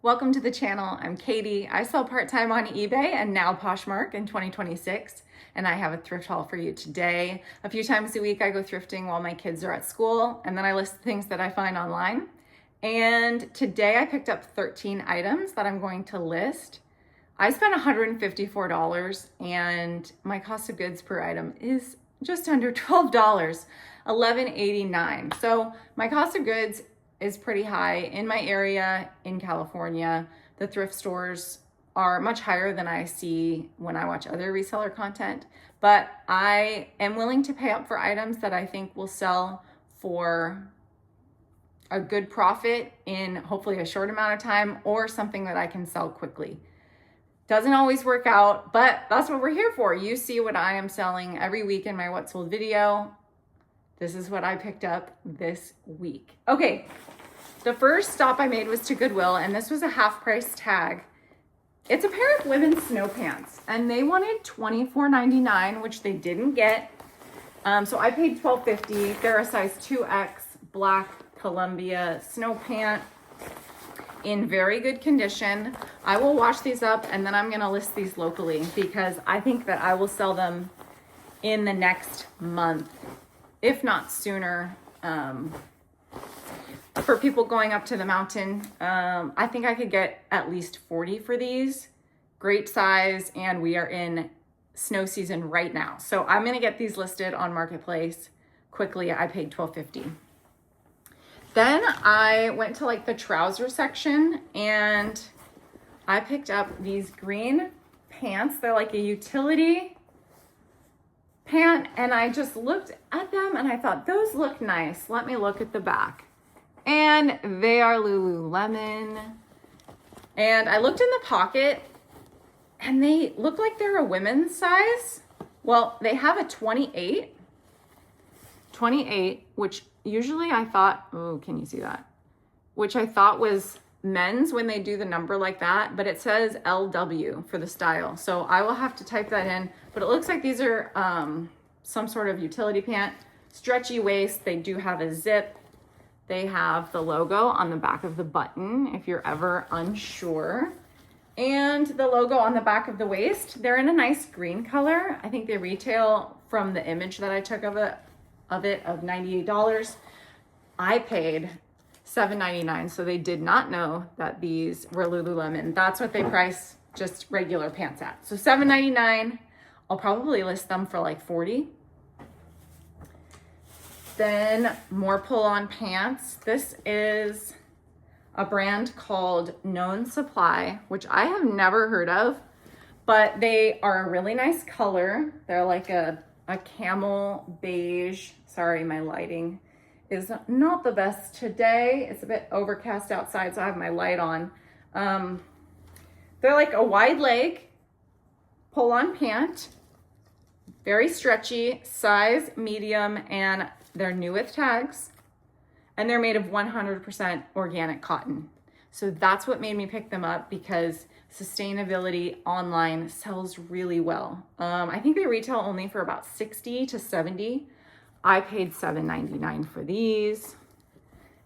Welcome to the channel. I'm Katie. I sell part-time on eBay and now Poshmark in 2026, and I have a thrift haul for you today. A few times a week I go thrifting while my kids are at school, and then I list things that I find online. And today I picked up 13 items that I'm going to list. I spent $154 and my cost of goods per item is just under $12, $11.89. So my cost of goods is pretty high. In my area in California, the thrift stores are much higher than I see when I watch other reseller content, but I am willing to pay up for items that I think will sell for a good profit in hopefully a short amount of time, or something that I can sell quickly. Doesn't always work out, but that's what we're here for. You see what I am selling every week in my What Sold video. This is what I picked up this week. Okay, the first stop I made was to Goodwill, and this was a half price tag. It's a pair of women's snow pants, and they wanted $24.99, which they didn't get. So I paid $12.50. They're a size 2X black Columbia snow pant in very good condition. I will wash these up and then I'm gonna list these locally because I think that I will sell them in the next month, if not sooner. For people going up to the mountain, I think I could get at least 40 for these. Great size, and we are in snow season right now. So I'm gonna get these listed on Marketplace quickly. I paid $12.50. Then I went to like the trouser section and I picked up these green pants. They're like a utility pant, and I just looked at them and I thought, those look nice. Let me look at the back. And they are Lululemon. And I looked in the pocket and they look like they're a women's size. Well, they have a 28, which usually I thought, oh, can you see that? Which I thought was men's when they do the number like that, but it says LW for the style. So I will have to type that in, but it looks like these are some sort of utility pant, stretchy waist. They do have a zip. They have the logo on the back of the button if you're ever unsure. And the logo on the back of the waist. They're in a nice green color. I think they retail, from the image that I took of it, of $98. I paid $7.99, so they did not know that these were Lululemon. That's what they price just regular pants at. So $7.99. I'll probably list them for like $40. Then more pull-on pants. This is a brand called Known Supply, which I have never heard of, but they are a really nice color. They're like a camel beige. Sorry, my lighting is not the best today. It's a bit overcast outside, so I have my light on. They're like a wide leg pull-on pant, very stretchy, size medium, and they're new with tags, and they're made of 100% organic cotton. So that's what made me pick them up, because sustainability online sells really well. I think they retail only for about $60 to $70. I paid $7.99 for these.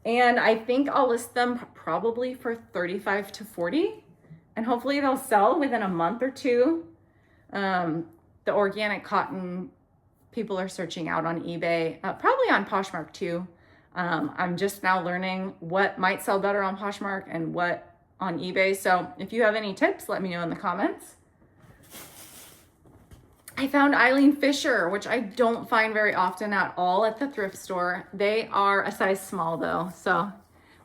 And I think I'll list them probably for $35 to $40. And hopefully they'll sell within a month or two. The organic cotton, people are searching out on eBay, probably on Poshmark too. I'm just now learning what might sell better on Poshmark and what on eBay. So if you have any tips, let me know in the comments. I found Eileen Fisher, which I don't find very often at all at the thrift store. They are a size small though, so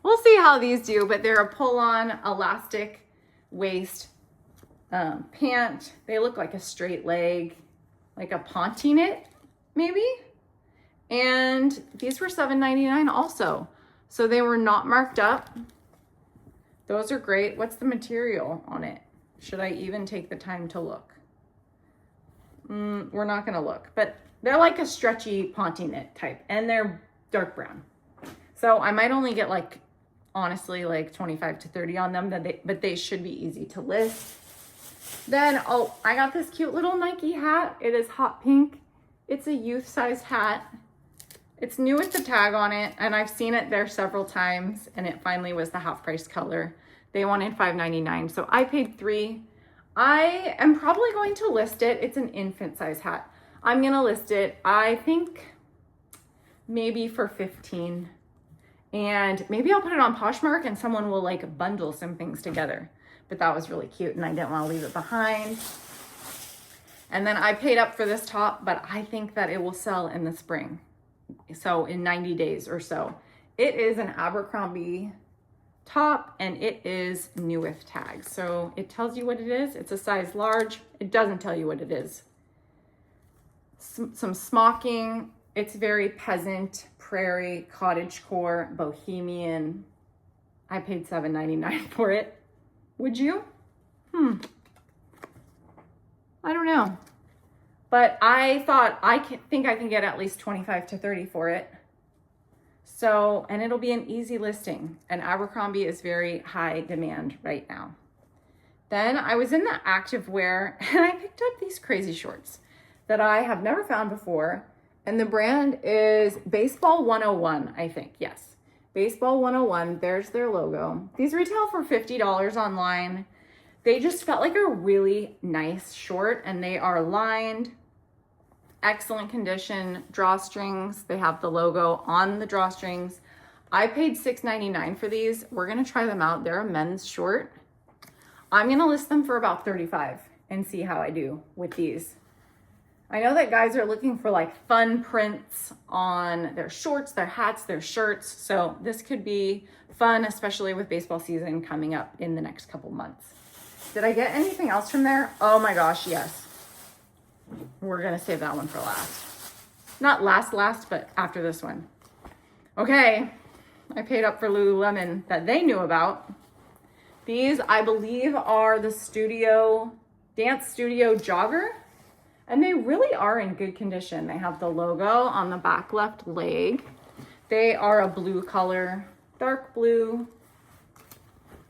we'll see how these do, but they're a pull-on elastic waist pant. They look like a straight leg, like a ponte knit maybe. And these were $7.99 also. So they were not marked up. Those are great. What's the material on it? Should I even take the time to look? We're not gonna look, but they're like a stretchy ponte knit type, and they're dark brown. So I might only get like, honestly, like 25 to 30 on them, but they should be easy to list. Then, oh, I got this cute little Nike hat. It is hot pink. It's a youth size hat. It's new with the tag on it, and I've seen it there several times, and it finally was the half price color. They wanted $5.99, so I paid $3. I am probably going to list it. It's an infant size hat. I'm gonna list it, I think maybe for $15. And maybe I'll put it on Poshmark and someone will like bundle some things together. But that was really cute and I didn't want to leave it behind. And then I paid up for this top, but I think that it will sell in the spring. So in 90 days or so. It is an Abercrombie top and it is new with tags. So it tells you what it is. It's a size large. It doesn't tell you what it is. Some smocking. It's very peasant, prairie, cottagecore, bohemian. I paid $7.99 for it. Would you? I don't know. But I thought think I can get at least 25 to 30 for it. So, and it'll be an easy listing. And Abercrombie is very high demand right now. Then I was in the activewear and I picked up these crazy shorts that I have never found before. And the brand is Baseball 101, I think. Yes, Baseball 101. There's their logo. These retail for $50 online. They just felt like a really nice short and they are lined. Excellent condition, drawstrings. They have the logo on the drawstrings. I paid $6.99 for these. We're gonna try them out. They're a men's short. I'm gonna list them for about $35 and see how I do with these. I know that guys are looking for like fun prints on their shorts, their hats, their shirts. So this could be fun, especially with baseball season coming up in the next couple months. Did I get anything else from there? Oh my gosh, yes. We're gonna save that one for last. Not last, but after this one. Okay, I paid up for Lululemon that they knew about. These, I believe, are the dance studio jogger. And they really are in good condition. They have the logo on the back left leg. They are a blue color, dark blue,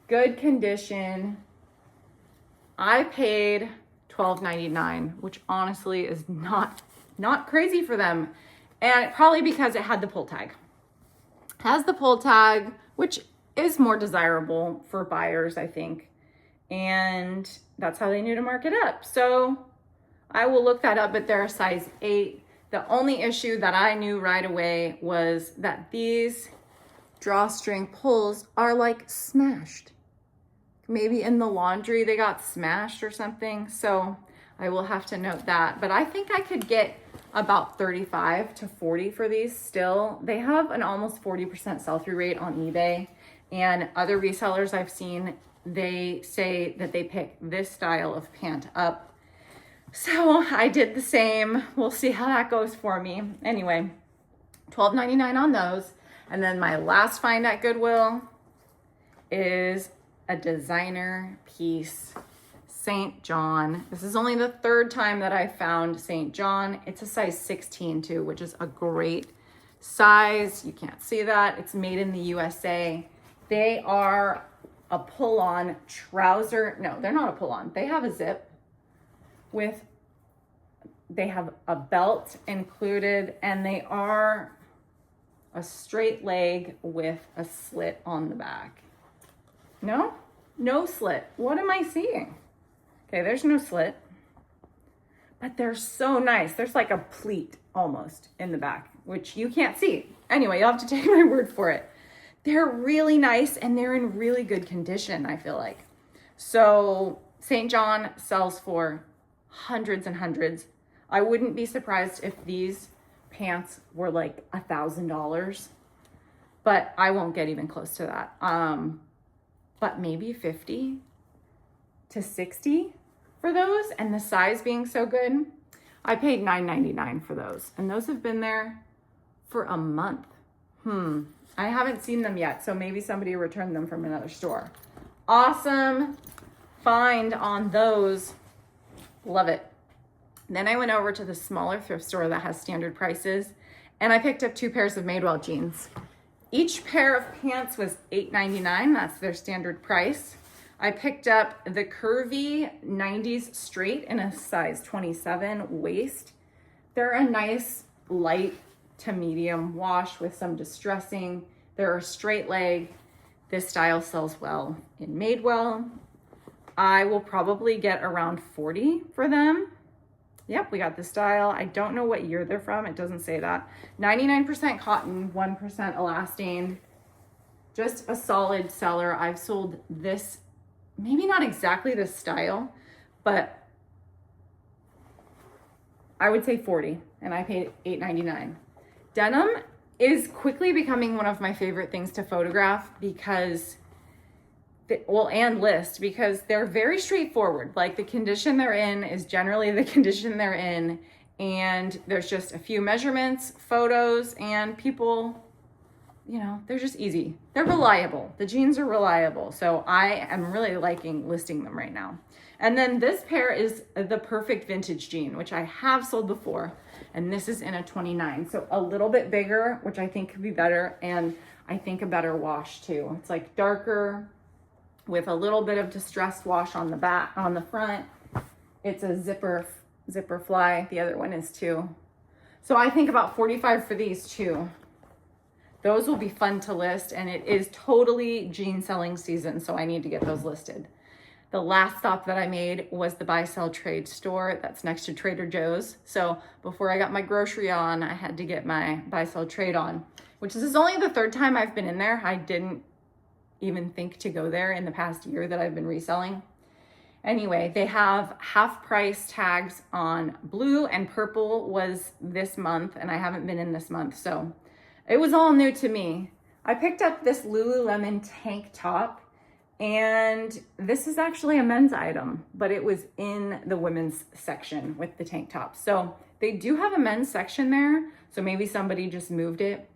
good condition. I paid $12.99, which honestly is not crazy for them. And probably because it had the pull tag. Has the pull tag, which is more desirable for buyers, I think. And that's how they knew to mark it up. So I will look that up, but they're a size 8. The only issue that I knew right away was that these drawstring pulls are like smashed. Maybe in the laundry they got smashed or something. So I will have to note that. But I think I could get about 35 to 40 for these still. They have an almost 40% sell-through rate on eBay. And other resellers I've seen, they say that they pick this style of pant up. So I did the same. We'll see how that goes for me. Anyway, $12.99 on those. And then my last find at Goodwill is a designer piece, St. John. This is only the 3rd time that I found St. John. It's a size 16 too, which is a great size. You can't see that. It's made in the USA. They are a pull-on trouser. No, they're not a pull-on. They have a zip. They have a belt included and they are a straight leg with a slit on the back. No slit. What am I seeing? Okay, there's no slit, but they're so nice. There's like a pleat almost in the back, which you can't see. Anyway, you'll have to take my word for it. They're really nice and they're in really good condition, I feel like. So St. John sells for hundreds and hundreds. I wouldn't be surprised if these pants were like $1,000, but I won't get even close to that. But maybe 50 to 60 for those, and the size being so good. I paid $9.99 for those, and those have been there for a month. I haven't seen them yet, so maybe somebody returned them from another store. Awesome find on those. Love it. Then I went over to the smaller thrift store that has standard prices, and I picked up 2 pairs of Madewell jeans. Each pair of pants was $8.99. That's their standard price. I picked up the curvy 90s straight in a size 27 waist. They're a nice light to medium wash with some distressing. They're a straight leg. This style sells well in Madewell. I will probably get around 40 for them. Yep, we got the style. I don't know what year they're from. It doesn't say that. 99% cotton, 1% elastane. Just a solid seller. I've sold this, maybe not exactly this style, but I would say 40, and I paid $8.99. Denim is quickly becoming one of my favorite things to photograph because, and list, because they're very straightforward. Like, the condition they're in is generally the condition they're in, and there's just a few measurements, photos, and people, you know, they're just easy. They're reliable. The jeans are reliable. So I am really liking listing them right now. And then this pair is the perfect vintage jean, which I have sold before. And this is in a 29. So a little bit bigger, which I think could be better. And I think a better wash too. It's like darker with a little bit of distressed wash on the back, on the front. It's a zipper fly. The other one is too. So I think about 45 for these too. Those will be fun to list, and it is totally jean selling season, so I need to get those listed. The last stop that I made was the buy sell trade store that's next to Trader Joe's. So before I got my grocery on, I had to get my buy sell trade on, which is only the third time I've been in there. I didn't even think to go there in the past year that I've been reselling. Anyway, they have half price tags on blue, and purple was this month, and I haven't been in this month, so it was all new to me. I picked up this Lululemon tank top, and this is actually a men's item, but it was in the women's section with the tank top. So they do have a men's section there, so maybe somebody just moved it.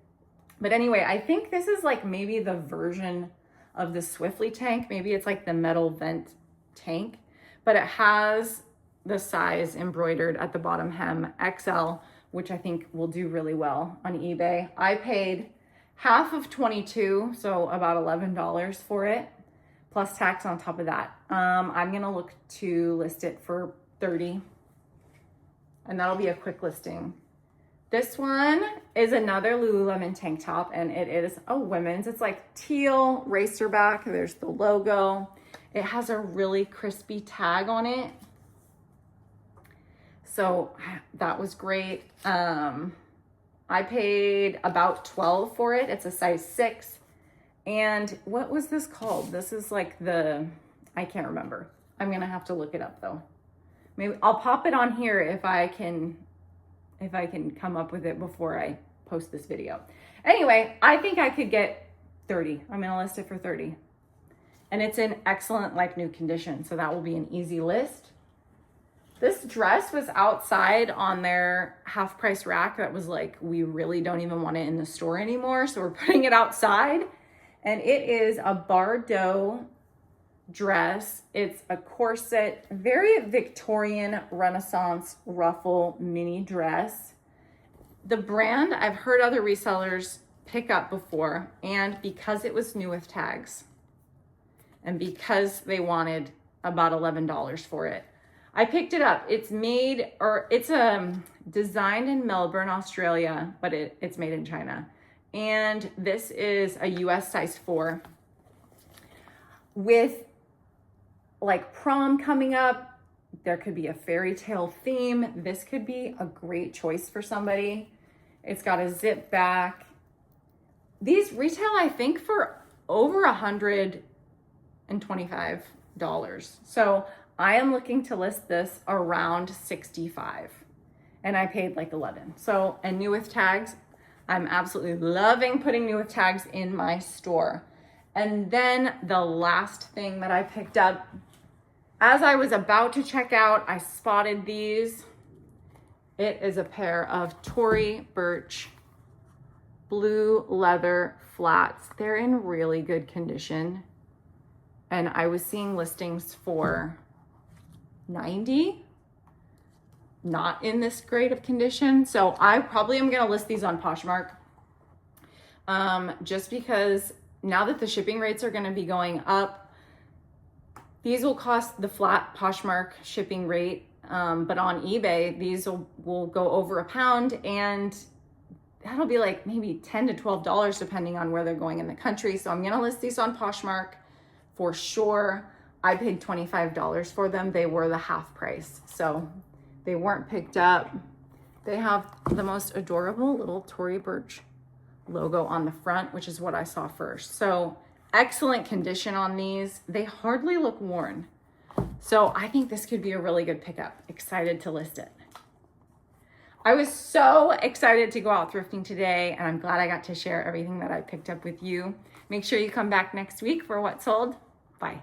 But anyway, I think this is like maybe the version of the Swiftly tank. Maybe it's like the metal vent tank, but it has the size embroidered at the bottom hem, XL, which I think will do really well on eBay. I paid half of 22, so about $11 for it, plus tax on top of that. I'm gonna look to list it for 30, and that'll be a quick listing. This one is another Lululemon tank top, and it is a women's. It's like teal racerback. There's the logo. It has a really crispy tag on it. So that was great. I paid about 12 for it. It's a size 6. And what was this called? This is like I can't remember. I'm gonna have to look it up though. Maybe I'll pop it on here if I can come up with it before I post this video. Anyway, I think I could get 30. I'm gonna list it for 30. And it's in excellent, like, new condition. So that will be an easy list. This dress was outside on their half price rack that was like, we really don't even want it in the store anymore, so we're putting it outside. And it is a Bordeaux dress. It's a corset, very Victorian Renaissance ruffle mini dress. The brand I've heard other resellers pick up before, and because it was new with tags, and because they wanted about $11 for it, I picked it up. It's designed in Melbourne, Australia, but it's made in China. And this is a US size 4. With like prom coming up, there could be a fairy tale theme. This could be a great choice for somebody. It's got a zip back. These retail, I think, for over $125. So I am looking to list this around 65, and I paid like 11. So, and new with tags, I'm absolutely loving putting new with tags in my store. And then the last thing that I picked up, as I was about to check out, I spotted these. It is a pair of Tory Burch blue leather flats. They're in really good condition. And I was seeing listings for 90, not in this great of condition. So I probably am gonna list these on Poshmark, just because now that the shipping rates are gonna be going up, these will cost the flat Poshmark shipping rate, but on eBay, these will go over £1, and that'll be like maybe $10 to $12 depending on where they're going in the country. So I'm gonna list these on Poshmark for sure. I paid $25 for them. They were the half price, so they weren't picked up. They have the most adorable little Tory Burch logo on the front, which is what I saw first. So excellent condition on these. They hardly look worn. So I think this could be a really good pickup. Excited to list it. I was so excited to go out thrifting today, and I'm glad I got to share everything that I picked up with you. Make sure you come back next week for What Sold. Bye.